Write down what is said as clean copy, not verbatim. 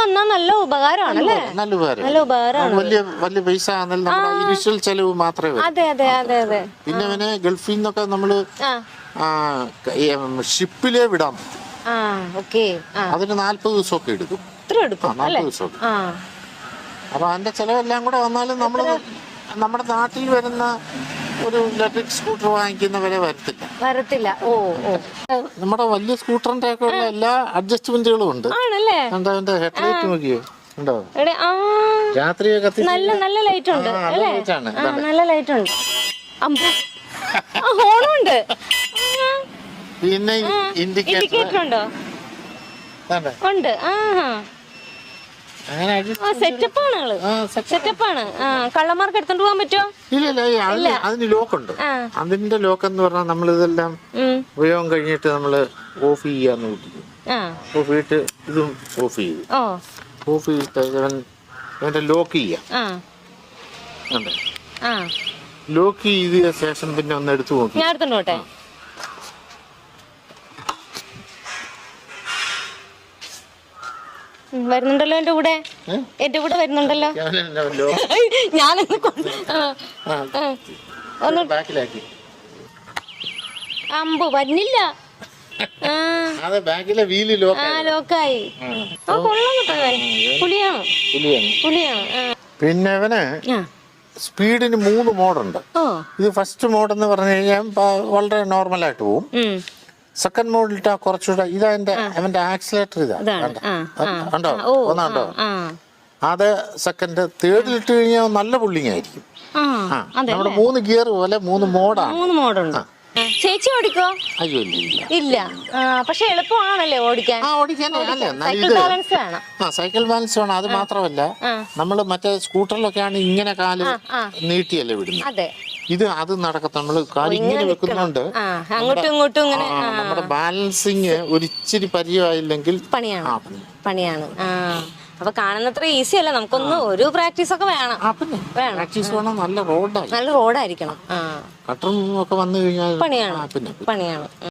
വന്നാൽ നല്ല ഉപകാരമാണല്ലേ? നല്ല ഉപകാരം, നല്ല ഉപകാരമാണ്. വലിയ പൈസ ഇനിഷ്യൽ ചെലവ് മാത്രമേ വരൂ. അതെ അതെ അതെ അതെ. പിന്നെ അവനെ ഗൾഫിൽ നിന്നൊക്കെ നമ്മള് ഷിപ്പിലേ വിടാം. അതിന് 40 ദിവസമൊക്കെ എടുക്കും. 40 ദിവസമൊക്കെ. അപ്പൊ അതിന്റെ ചെലവെല്ലാം കൂടെ വന്നാലും നമ്മള് നമ്മുടെ നാട്ടിൽ വരുന്ന ഒരു ഇലക്ട്രിക് സ്കൂട്ടർ വാങ്ങിക്കുന്നവരെ വരത്തില്ല. നമ്മുടെ വലിയ സ്കൂട്ടറിന്റെ ഒക്കെ ഉള്ള എല്ലാ അഡ്ജസ്റ്റ്മെന്റുകളും ഉണ്ട്. അതിന്റെ ഹെഡ്ലൈറ്റ് നോക്കിയോ, ഉണ്ടോ? രാത്രി നല്ല ലൈറ്റ് ഉണ്ട്, നല്ല ലൈറ്റ് ഉണ്ട്. ഹോണുണ്ട്. പിന്നെ ഇൻഡിക്കേറ്റർ ഉണ്ടോ? ഉണ്ട്. സെറ്റപ്പാണ്. കള്ളന്മാർക്ക് എടുത്തോണ്ട് പോകാൻ പറ്റുമോ? ഇല്ല, അതിന് ലോക്കുണ്ട്. അതിന്റെ ലോക്ക് എന്ന് പറഞ്ഞാൽ നമ്മൾ ഇതെല്ലാം ഉപയോഗം കഴിഞ്ഞിട്ട് നമ്മള് ഓഫ് ചെയ്യാന്ന് കൂട്ടിക്കും. ഓഫ് ചെയ്തിട്ട് ഇതും ഓഫ് ചെയ്തിട്ട് അവന്റെ ലോക്ക് ചെയ്യാം. ലോക്ക് ചെയ്ത ശേഷം പിന്നെ ഒന്ന് എടുത്തു നോക്കി. ഞാൻ എടുത്തോട്ടെ. വരുന്നുണ്ടല്ലോ എന്റെ കൂടെ വരുന്നുണ്ടല്ലോ. ഞാനൊന്ന് അമ്പ് വരുന്നില്ല. ലോക്കായി. പുലിയാണ്. പിന്നെ അവന് സ്പീഡിന് 3 മോഡുണ്ട്. ഇത് ഫസ്റ്റ് മോഡ് എന്ന് പറഞ്ഞു കഴിഞ്ഞാൽ വളരെ നോർമലായിട്ട് പോകും. സെക്കൻഡ് മോഡിലിട്ടാ കുറച്ചുകൂടെ അവന്റെ ആക്സിലേറ്റർ ഉണ്ടോ? അത് സെക്കൻഡ്. തേർഡിലിട്ട് കഴിഞ്ഞാൽ നല്ല പുള്ളിങ് ആയിരിക്കും. നമ്മുടെ 3 ഗിയർ പോലെ 3 മോഡാണ്. ചേച്ചി ഓടിക്കോ? അയ്യോ ഇല്ല. പക്ഷെ എളുപ്പമാണല്ലേ ഓടിക്കാൻ? സൈക്കിൾ ബാലൻസ് വേണം. അത് മാത്രമല്ല, നമ്മള് മറ്റേ സ്കൂട്ടറിലൊക്കെ ആണ് ഇങ്ങനെ കാല് നീട്ടിയല്ലേ വിടുന്നത്. അത് നടക്കത്ത. നമ്മള് കാല് ഇങ്ങനെ വെക്കുന്നുണ്ട്. നമ്മുടെ ബാലൻസിങ് ഒരിച്ചിരി പരിചയമായില്ലെങ്കിൽ പണിയാണ്. അപ്പൊ കാണുന്നത്ര ഈസി അല്ല. നമുക്കൊന്ന് ഒരു പ്രാക്ടീസ് ഒക്കെ വേണം. പ്രാക്ടീസ് വേണം. നല്ല റോഡായിരിക്കണം. കട്ടറും ഒക്കെ വന്നു കഴിഞ്ഞാൽ പണിയാണ്.